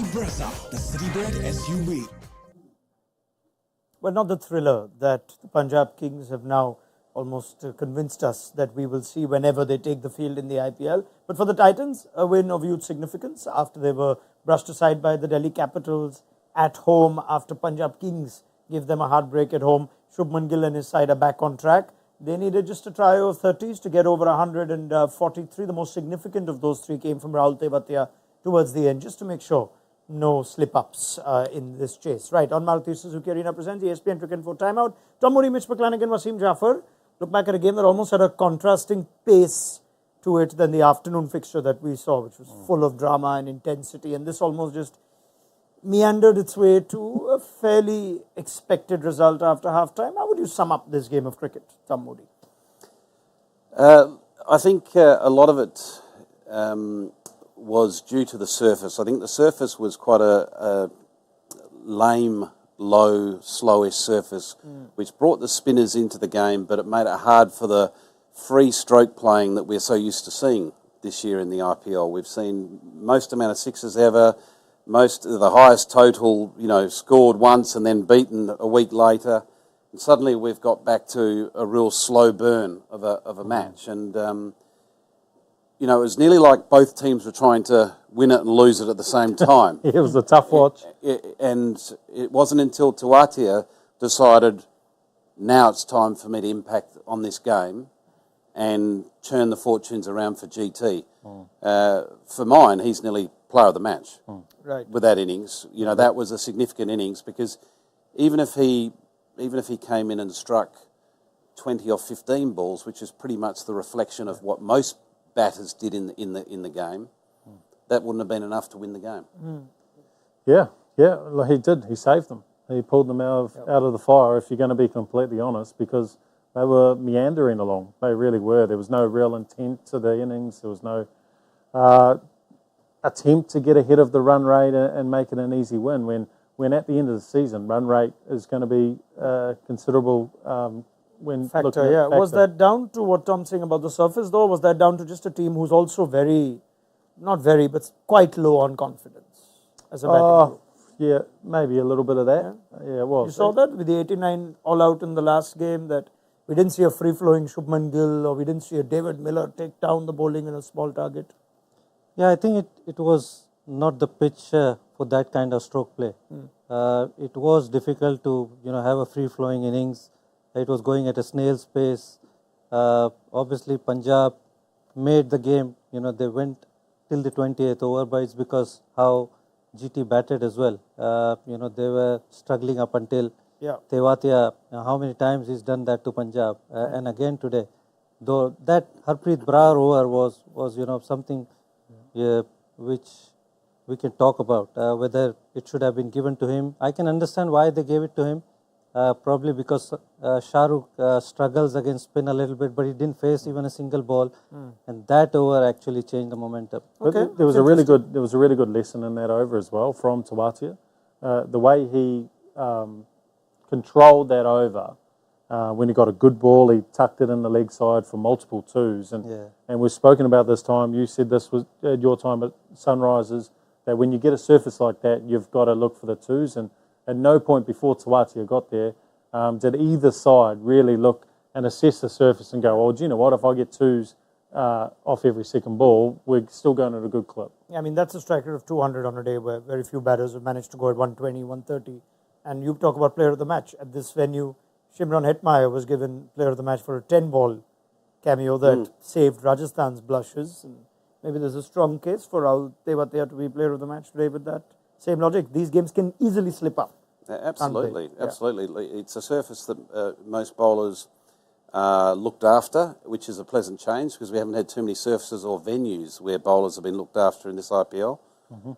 Brezza, the city-bred SUV. Well, not the thriller that the Punjab Kings have now almost convinced us that we will see whenever they take the field in the IPL. But for the Titans, a win of huge significance after they were brushed aside by the Delhi Capitals at home after Punjab Kings gave them a heartbreak at home. Shubman Gill and his side are back on track. They needed just a trio of 30s to get over 143. The most significant of those three came from Rahul Tewatia towards the end, just to make sure no slip-ups in this chase. Right, on Maruti Suzuki Arena presents ESPN Cricket for Timeout. Tom Moody, Mitchell McClenaghan, Wasim, Jaffer. Look back at a game that almost had a contrasting pace to it than the afternoon fixture that we saw, which was full of drama and intensity. And this almost just meandered its way to a fairly expected result after half-time. How would you sum up this game of cricket, Tom Moody? I think a lot of it was due to the surface. I think the surface was quite a lame, low, slowish surface, which brought the spinners into the game, but it made it hard for the free stroke playing that we're so used to seeing this year in the IPL. We've seen most amount of sixes ever, the highest total, scored once and then beaten a week later. And suddenly we've got back to a real slow burn of a match. And it was nearly like both teams were trying to win it and lose it at the same time. It was a tough watch. And it wasn't until Tewatia decided, now it's time for me to impact on this game and turn the fortunes around for GT. For mine, he's nearly player of the match with that innings. That was a significant innings because even if he came in and struck 20 or 15 balls, which is pretty much the reflection of what most batters did in the game, that wouldn't have been enough to win the game. Yeah, he did. He saved them. He pulled them out of the fire, if you're going to be completely honest, because they were meandering along. They really were. There was no real intent to the innings. There was no attempt to get ahead of the run rate and make it an easy win. When at the end of the season, run rate is going to be considerable factor. Was that down to what Tom's saying about the surface, though? Was that down to just a team who's also but quite low on confidence as a batting group? Yeah, maybe a little bit of that. Yeah, it was. You saw that with the 89 all-out in the last game, that we didn't see a free-flowing Shubman Gill or we didn't see a David Miller take down the bowling in a small target. Yeah, I think it was not the pitch for that kind of stroke play. It was difficult to have a free-flowing innings. It was going at a snail's pace. Obviously, Punjab made the game. They went till the 28th over, but it's because how GT batted as well. They were struggling up until Tewatia. How many times he's done that to Punjab? And again today, though that Harpreet Brar over was something which we can talk about, whether it should have been given to him. I can understand why they gave it to him. Probably because Shahrukh struggles against spin a little bit, but he didn't face even a single ball, and that over actually changed the momentum. But there was a really good lesson in that over as well from Tewatia. The way he controlled that over, when he got a good ball, he tucked it in the leg side for multiple twos, and we've spoken about this time. You said this was at your time at Sunrisers, that when you get a surface like that, you've got to look for the twos. And at no point before Tewatia got there did either side really look and assess the surface and go, well, do you know what, if I get twos off every second ball, we're still going at a good clip. Yeah, I mean, that's a strike rate of 200 on a day where very few batters have managed to go at 120, 130. And you talk about player of the match. At this venue, Shimron Hetmeyer was given player of the match for a 10-ball cameo that saved Rajasthan's blushes. And maybe there's a strong case for Rahul Tewatia to be player of the match today with that same logic. These games can easily slip up. Absolutely. It's a surface that most bowlers looked after, which is a pleasant change because we haven't had too many surfaces or venues where bowlers have been looked after in this IPL.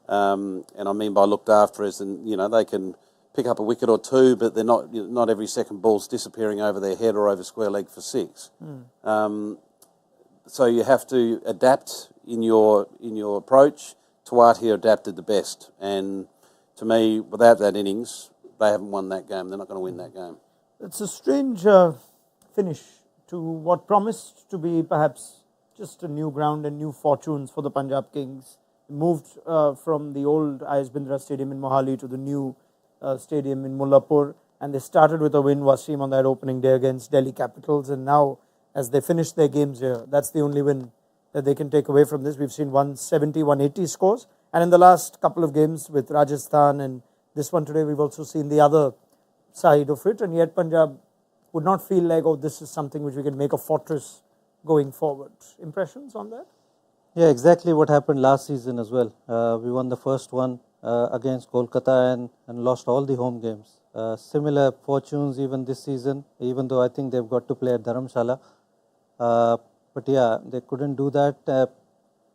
And I mean by looked after as in, they can pick up a wicket or two, but they're not every second ball's disappearing over their head or over square leg for six. So you have to adapt in your approach. Tewatia adapted the best, and to me, without that innings, they haven't won that game. They're not going to win that game. It's a strange finish to what promised to be perhaps just a new ground and new fortunes for the Punjab Kings moved from the old IS Bindra Stadium in Mohali to the new stadium in Mullanpur, and they started with a win, Wasim, on that opening day against Delhi Capitals, and now as they finish their games here, that's the only win that they can take away from this. We've seen 170, 180 scores, and in the last couple of games with Rajasthan and this one today, we've also seen the other side of it, and yet Punjab would not feel like, oh, this is something which we can make a fortress going forward. Impressions on that? Yeah, exactly what happened last season as well. We won the first one against Kolkata and lost all the home games. Similar fortunes even this season, even though I think they've got to play at Dharamshala. But yeah, they couldn't do that,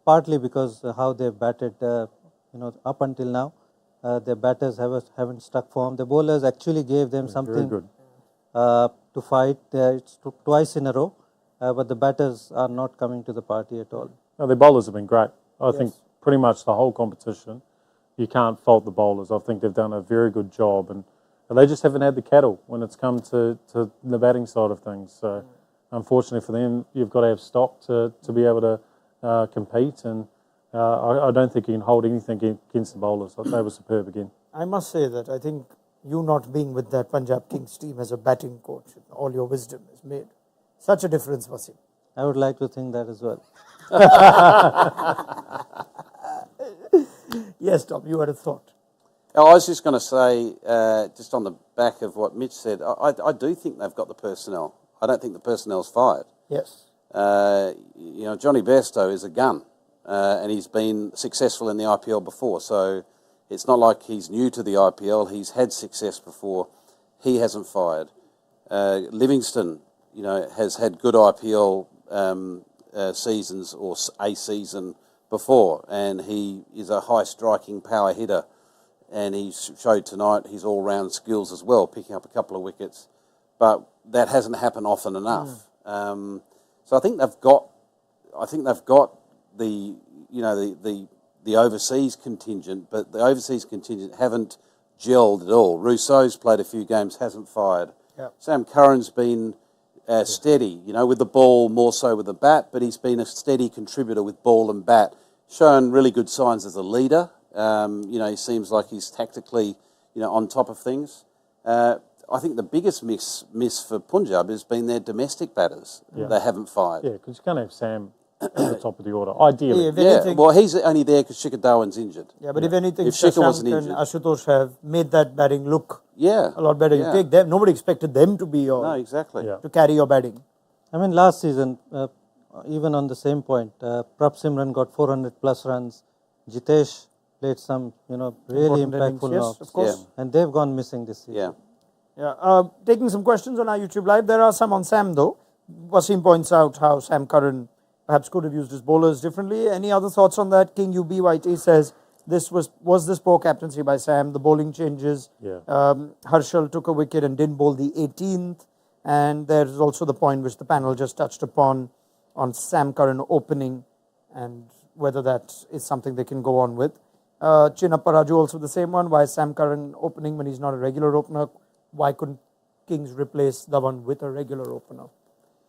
partly because how they've batted, up until now. Their batters haven't stuck form. The bowlers actually gave them something to fight. It's twice in a row, but the batters are not coming to the party at all. No, the bowlers have been great. I think pretty much the whole competition, you can't fault the bowlers. I think they've done a very good job, and they just haven't had the cattle when it's come to the batting side of things. So, unfortunately for them, you've got to have stock to be able to compete, and I don't think you can hold anything against the bowlers. They were superb again. I must say that I think you not being with that Punjab Kings team as a batting coach, all your wisdom has made such a difference, Wasim. I would like to think that as well. Yes, Tom, you had a thought. I was just going to say, just on the back of what Mitch said, I do think they've got the personnel. I don't think the personnel's fired. Yes. Johnny Bairstow is a gun, and he's been successful in the IPL before, so it's not like he's new to the IPL. He's had success before. He hasn't fired. Livingston, has had good IPL seasons or a season before, and he is a high striking power hitter, and he showed tonight his all-round skills as well, picking up a couple of wickets, but that hasn't happened often enough. So I think they've got the overseas contingent, but the overseas contingent haven't gelled at all. Rousseau's played a few games, hasn't fired. Yep. Sam Curran's been steady, with the ball, more so with the bat, but he's been a steady contributor with ball and bat, shown really good signs as a leader. He seems like he's tactically, on top of things. I think the biggest miss for Punjab has been their domestic batters. Yeah. They haven't fired. Yeah, because you can't have Sam at the top of the order, ideally. Well, he's only there because Shikhar Dhawan's injured. Yeah, but if anything, if Shikhar wasn't and injured, Ashutosh have made that batting look a lot better. Yeah. You take them, nobody expected them to be to carry your batting. I mean, last season, even on the same point, Prab Simran got 400 plus runs. Jitesh played some, really impactful knocks. Of course. Yeah. And they've gone missing this season. Yeah. Taking some questions on our YouTube Live. There are some on Sam, though. Wasim points out how Sam Curran perhaps could have used his bowlers differently. Any other thoughts on that? King UBYT says, was this poor captaincy by Sam? The bowling changes. Yeah. Harshal took a wicket and didn't bowl the 18th. And there's also the point which the panel just touched upon on Sam Curran opening and whether that is something they can go on with. Chinnappa Raju also the same one. Why is Sam Curran opening when he's not a regular opener? Why couldn't Kings replace the one with a regular opener?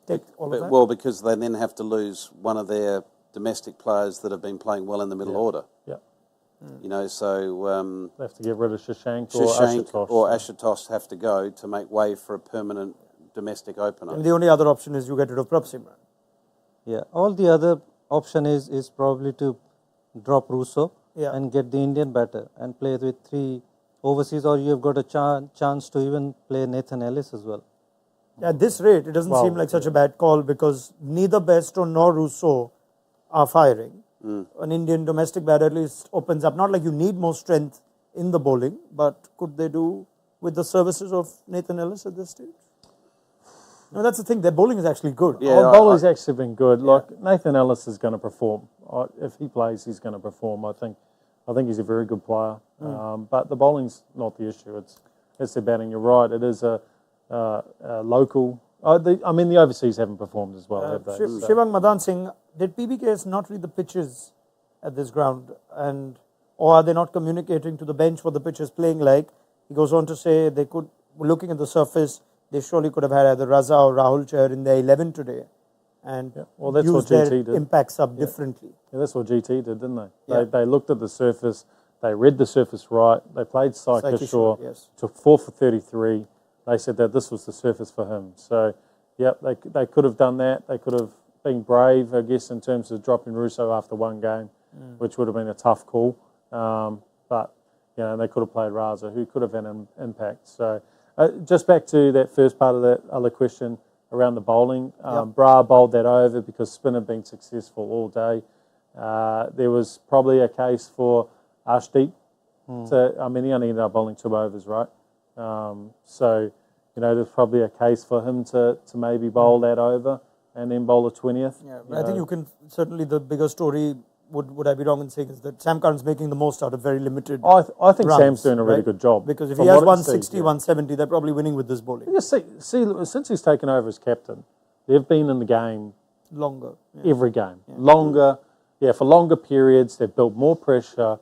Take all of that. Well, because they then have to lose one of their domestic players that have been playing well in the middle order. Yeah. So they have to get rid of Shashank or Ashutosh have to go to make way for a permanent domestic opener. And the only other option is you get rid of Prab Simran. Yeah. All the other option is probably to drop Rousseau and get the Indian batter and play with 3 overseas, or you've got a chance to even play Nathan Ellis as well. At this rate, it doesn't seem like such a bad call because neither Bairstow nor Rousseau are firing. An Indian domestic batter at least opens up. Not like you need more strength in the bowling, but could they do with the services of Nathan Ellis at this stage? No, that's the thing. Their bowling is actually good. Yeah, bowling's actually been good. Like Nathan Ellis is going to perform. If he plays, he's going to perform. I think he's a very good player. But the bowling's not the issue. It's the batting. You're right. It is a local. The overseas haven't performed as well, have they? Shivang Madan Singh, did PBKS not read the pitches at this ground, or are they not communicating to the bench what the pitch is playing like? He goes on to say they could, looking at the surface, they surely could have had either Raza or Rahul Chahar in their 11 today. and Well, that's use what their GT did. impacts up differently. Yeah, that's what GT did, didn't they? Yeah. They looked at the surface, they read the surface right, they played Sai Kishore, yes. took 4 for 33. They said that this was the surface for him. So, yep, they could have done that. They could have been brave, I guess, in terms of dropping Russo after one game, which would have been a tough call. But, you know, they could have played Raza, who could have had an impact. So, just back to that first part of that other question around the bowling. Bra bowled that over because spin had been successful all day. There was probably a case for Arshdeep. I mean, he only ended up bowling 2 overs, right? So, you know, there's probably a case for him to maybe bowl that over and then bowl a 20th. Yeah, I think you can, certainly the bigger story, would I be wrong in saying, is that Sam Curran's making the most out of very limited I think runs, Sam's doing a really right? good job. Because if From he has what it 160, seems, 170, they're probably winning with this bowling. Just see, since he's taken over as captain, they've been in the game Longer. every game. Longer, for longer periods. They've built more pressure.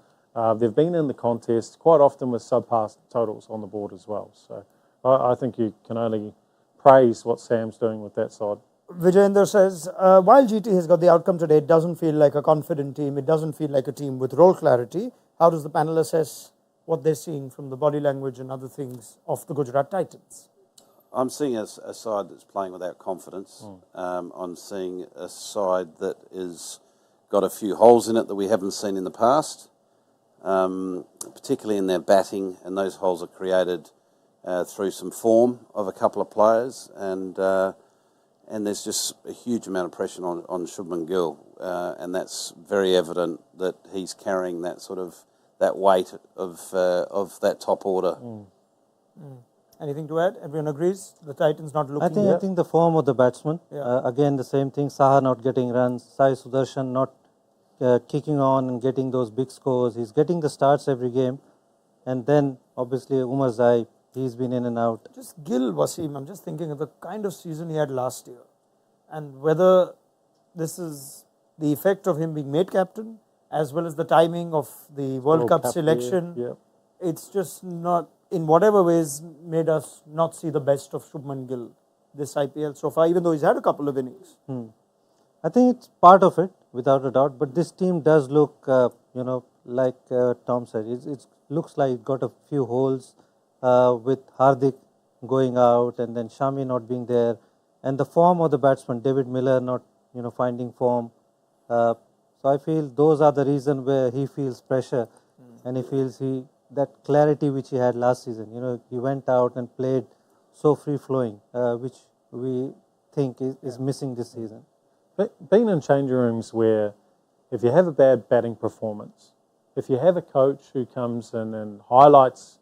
They've been in the contest quite often with subpar totals on the board as well. So I think you can only praise what Sam's doing with that side. Vijayendra says, while GT has got the outcome today, it doesn't feel like a confident team. It doesn't feel like a team with role clarity. How does the panel assess what they're seeing from the body language and other things of the Gujarat Titans? I'm seeing a side that's playing without confidence. I'm seeing a side that is got a few holes in it that we haven't seen in the past, particularly in their batting, and those holes are created through some form of a couple of players, and there's just a huge amount of pressure on Shubman Gill, and that's very evident that he's carrying that sort of that weight of that top order. Anything to add? Everyone agrees? The Titans not looking I think the form of the batsman. Yeah. Again, the same thing. Saha not getting runs. Sai Sudarshan not kicking on and getting those big scores. He's getting the starts every game. And then, obviously, Umar Zai, he's been in and out. Just Gill, Wasim, I'm just thinking of the kind of season he had last year and whether this is the effect of him being made captain as well as the timing of the World Cup selection. It's just not, in whatever ways, made us not see the best of Shubman Gill this IPL so far, even though he's had a couple of innings. I think it's part of it, without a doubt. But this team does look, like Tom said, it looks like it got a few holes with Hardik going out and then Shami not being there. And the form of the batsman, David Miller not, finding form. So I feel those are the reason where he feels pressure and he feels that clarity which he had last season. He went out and played so free-flowing, which we think is missing this season. But being in changing rooms where if you have a bad batting performance, if you have a coach who comes in and highlights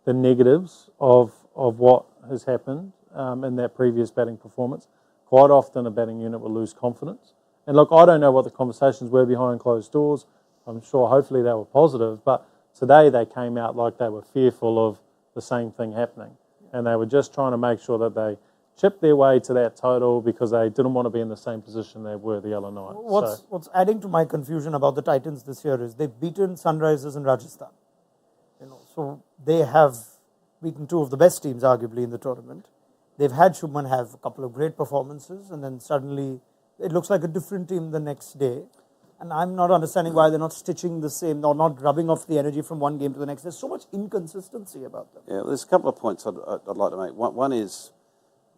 the negatives of what has happened in that previous batting performance, quite often a batting unit will lose confidence. And look, I don't know what the conversations were behind closed doors. I'm sure hopefully they were positive, but today they came out like they were fearful of the same thing happening. And they were just trying to make sure that they chipped their way to that total because they didn't want to be in the same position they were the other night. What's adding to my confusion about the Titans this year is they've beaten Sunrisers in Rajasthan. So they have beaten 2 of the best teams arguably in the tournament. They've had Shubman have a couple of great performances and then suddenly it looks like a different team the next day. And I'm not understanding why they're not stitching the same or not rubbing off the energy from one game to the next. There's so much inconsistency about them. Yeah, there's a couple of points I'd like to make. One is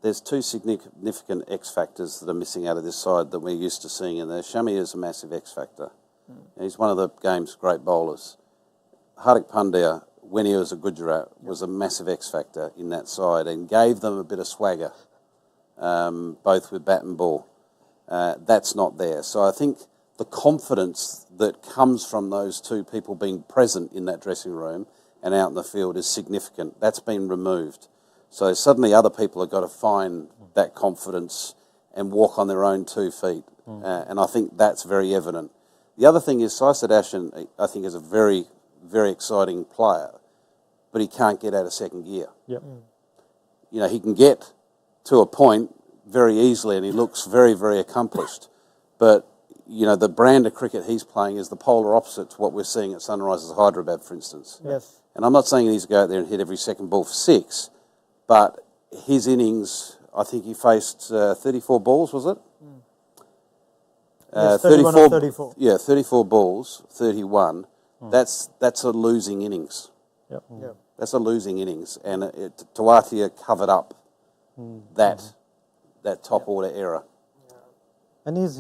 there's 2 significant X factors that are missing out of this side that we're used to seeing in there. Shami is a massive X factor. He's one of the game's great bowlers. Hardik Pandya, when he was a Gujarat, was a massive X factor in that side and gave them a bit of swagger, both with bat and ball. That's not there. So I think the confidence that comes from those 2 people being present in that dressing room and out in the field is significant. That's been removed. So suddenly other people have got to find that confidence and walk on their own 2 feet. And I think that's very evident. The other thing is Sai Sudarshan, I think, is a very, very exciting player, but he can't get out of second gear. He can get to a point very easily and he looks very, very accomplished. But the brand of cricket he's playing is the polar opposite to what we're seeing at Sunrisers Hyderabad, for instance. Yes. And I'm not saying he needs to go out there and hit every second ball for 6, but his innings, I think he faced 34 balls, was it? Yes, 31 or 34. Yeah, 34 balls, 31. That's a losing innings. Yep. Yeah. That's a losing innings, and Tewatia covered up that top order error. And he's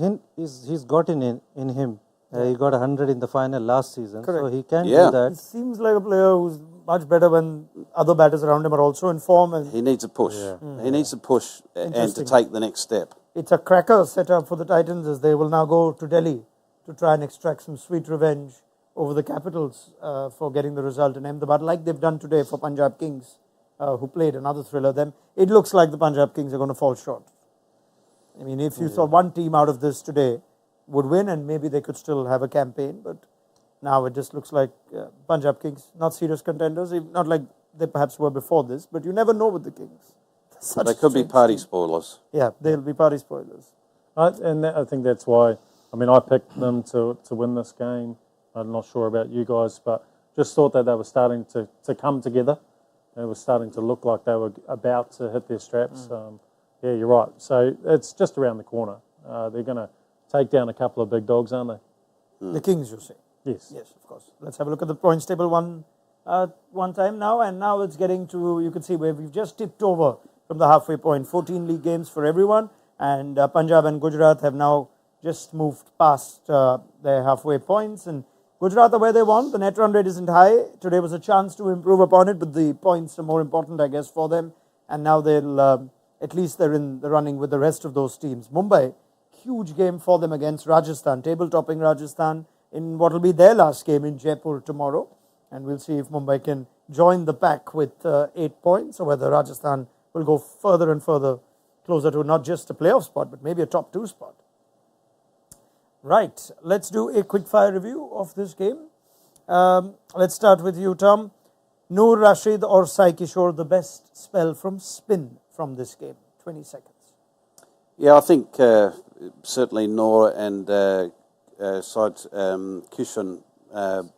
got in him. He got 100 in the final last season, so Correct. he can Yeah. do that. He seems like a player who's much better when other batters around him are also in form. And He needs a push. He needs to push and to Interesting. take the next step. it's a cracker set up for the Titans as they will now go to Delhi to try and extract some sweet revenge over the Capitals for getting the result in Ahmedabad, like they've done today for Punjab Kings, who played another thriller. It looks like the Punjab Kings are going to fall short. I mean, if you saw one team out of this today would win, and maybe they could still have a campaign, but now it just looks like Punjab Kings, not serious contenders, not like they perhaps were before this, but you never know with the Kings. Such They a could be strange party team. spoilers. Yeah, they'll be party spoilers. I think that's why. I mean, I picked them to win this game. I'm not sure about you guys, but just thought that they were starting to come together. They were starting to look like they were about to hit their straps. Yeah, you're right. So it's just around the corner. They're going to take down a couple of big dogs, aren't they? The Kings, you say? Yes. Yes, of course. Let's have a look at the points table one time now, and now it's getting to, you can see where we've just tipped over from the halfway point. 14 league games for everyone, and Punjab and Gujarat have now just moved past their halfway points, and Gujarat are where they want. The net run rate isn't high. Today was a chance to improve upon it, but the points are more important, I guess, for them, and now they'll, at least they're in the running with the rest of those teams. Mumbai, huge game for them against Rajasthan, table-topping Rajasthan in what will be their last game in Jaipur tomorrow. And we'll see if Mumbai can join the pack with 8 points, or whether Rajasthan will go further and further closer to not just a playoff spot, but maybe a top 2 spot. Right, let's do a quick fire review of this game. Let's start with you, Tom. Noor Rashid or Sai Kishore, the best spell from spin from this game? 20 seconds. Yeah, I think certainly Noor and Said Kishan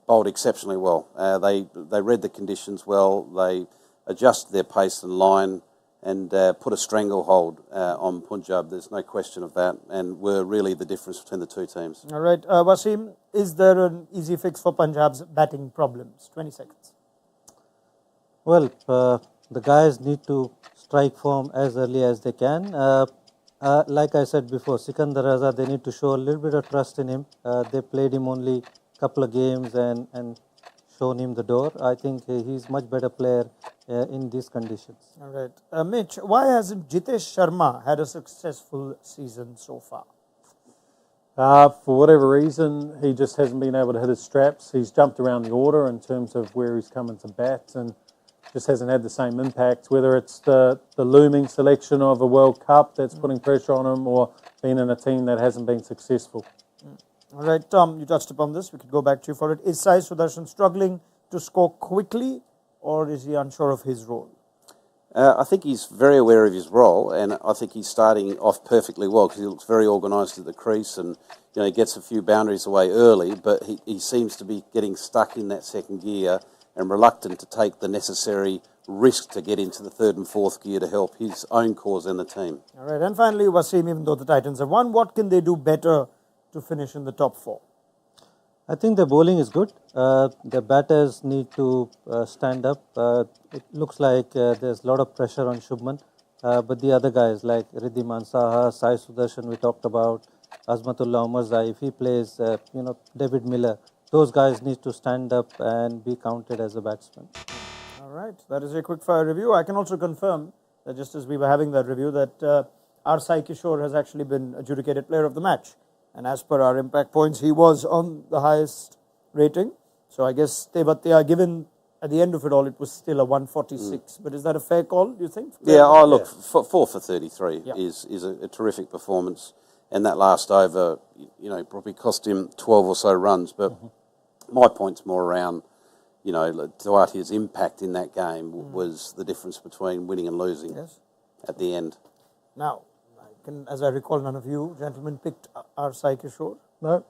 bowled exceptionally well. They read the conditions well. They adjusted their pace and line and put a stranglehold on Punjab. There's no question of that, and were really the difference between the two teams. All right, Wasim, is there an easy fix for Punjab's batting problems? 20 seconds. Well, the guys need to strike form as early as they can. Like I said before, Sikandar Raza, they need to show a little bit of trust in him. They played him only a couple of games and shown him the door. I think he's much better player in these conditions. All right. Mitch, why hasn't Jitesh Sharma had a successful season so far? For whatever reason, he just hasn't been able to hit his straps. He's jumped around the order in terms of where he's coming to bat and just hasn't had the same impact, whether it's the looming selection of a World Cup that's putting pressure on him, or being in a team that hasn't been successful. All right, Tom, you touched upon this. We could go back to you for it. Is Sai Sudarshan struggling to score quickly, or is he unsure of his role? I think he's very aware of his role, and I think he's starting off perfectly well because he looks very organised at the crease, and he gets a few boundaries away early, but he seems to be getting stuck in that second gear and reluctant to take the necessary risk to get into the third and fourth gear to help his own cause and the team. All right, and finally, Wasim, even though the Titans have won, what can they do better to finish in the top 4? I think the bowling is good. The batters need to stand up. It looks like there's a lot of pressure on Shubman, but the other guys like Riddhiman Saha, Sai Sudarshan we talked about, Azmatullah Omarzai, if he plays, David Miller, those guys need to stand up and be counted as a batsman. All right, that is a quick fire review. I can also confirm that just as we were having that review, that our Sai Kishore has actually been adjudicated player of the match. And as per our impact points, he was on the highest rating. So I guess Tewatia, given at the end of it all, it was still a 146. But is that a fair call, do you think? Yeah, look, 4 for 33 is a terrific performance. And that last over, probably cost him 12 or so runs. But my point's more around, Tewatia's impact in that game was the difference between winning and losing at the end. Now, as I recall, none of you gentlemen picked our Sai Kishore. No.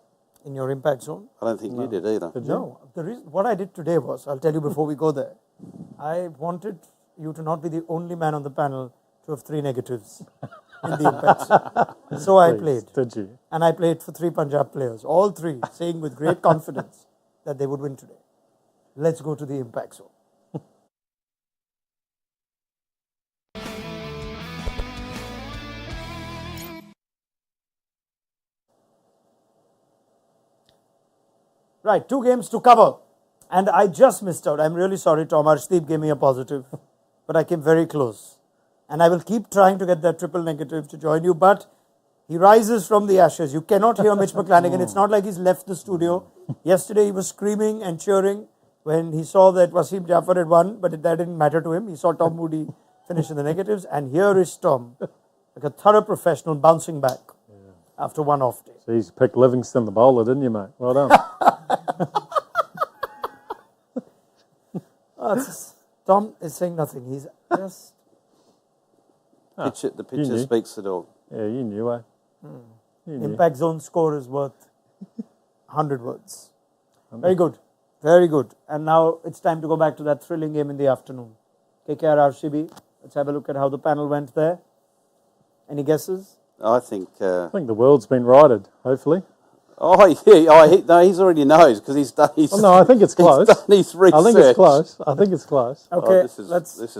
In your impact zone. I don't think you did either. No. The reason, what I did today was, I'll tell you before we go there, I wanted you to not be the only man on the panel to have 3 negatives. in the Impact. So I played. Did you? And I played for 3 Punjab players, all 3, saying with great confidence that they would win today. Let's go to the Impact Zone. Right, 2 games to cover. And I just missed out. I'm really sorry, Tom. Arshdeep gave me a positive. But I came very close. And I will keep trying to get that triple negative to join you. But he rises from the ashes. You cannot hear Mitch McClenaghan. It's not like he's left the studio. Yesterday he was screaming and cheering when he saw that Wasim Jaffer had won. But that didn't matter to him. He saw Tom Moody finish in the negatives. And here is Tom, like a thorough professional, bouncing back after one off day. So you picked Livingston the bowler, didn't you, mate? Well done. Tom is saying nothing. He's just... The picture speaks it all. Yeah, you knew, eh? You knew. Impact Zone score is worth 100 words. Very good. Very good. And now it's time to go back to that thrilling game in the afternoon. KKR RCB. Let's have a look at how the panel went there. Any guesses? I think I think the world's been righted, hopefully. No, he's already knows because he's done his. Oh, no, I think it's close. He's done his research. I think it's close. I think it's close. Okay, this is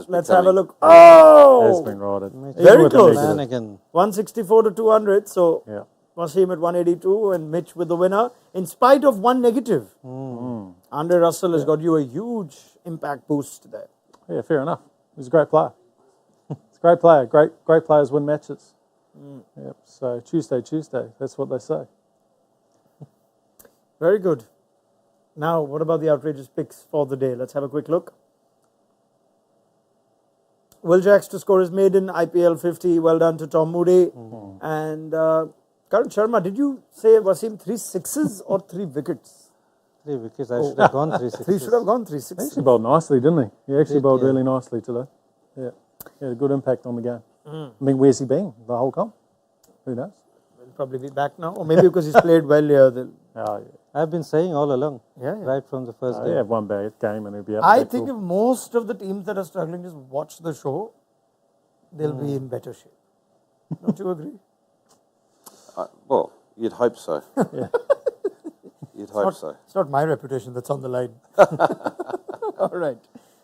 let's have a becoming- look. Oh! It's been righted. Very Even with the close. negative. Flanagan. 164 to 200. So Yeah. Wasim at 182 and Mitch with the winner. In spite of 1 negative. Andre Russell has got you a huge impact boost there. Yeah, fair enough. He's a great player. He's a great player. Great players win matches. Yep. So Tuesday. That's what they say. Very good. Now, what about the outrageous picks for the day? Let's have a quick look. Will Jacks to score his maiden IPL 50. Well done to Tom Moody. And Karan Sharma, did you say Wasim 3 sixes or 3 wickets? 3 wickets. I should have gone 3 sixes. He should have gone 3 He sixes. actually bowled nicely, didn't he? He actually bowled yeah. really nicely today. Yeah. He had a good impact on the game. I mean, where's he been the whole comp? Who knows? He'll probably be back now. Or maybe because he's played well here. Oh, yeah. I've been saying all along, Yeah. right from the first He game. had one bad game and he'll be out. I back think to- if most of the teams that are struggling just watch the show, they'll be in better shape. Don't you agree? Well, you'd hope so. Yeah. You'd hope so. It's not my reputation that's on the line. All right.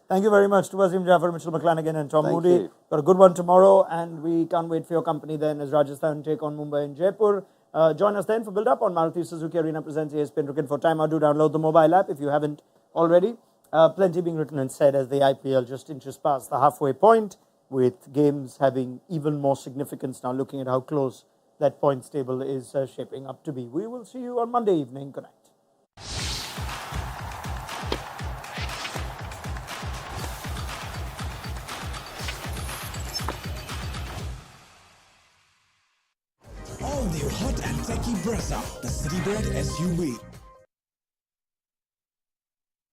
Thank you very much to Wasim Jaffer, Mitchell McClenaghan and Tom Thank Moody. you. Got a good one tomorrow and we can't wait for your company then as Rajasthan take on Mumbai and Jaipur. Join us then for Build Up on Maruti Suzuki Arena presents ESPN Cricket for Timeout. Do download the mobile app if you haven't already. Plenty being written and said as the IPL just inches past the halfway point with games having even more significance now looking at how close that points table is shaping up to be. We will see you on Monday evening. Good night. All new hot and techy Brezza, the Citybird SUV.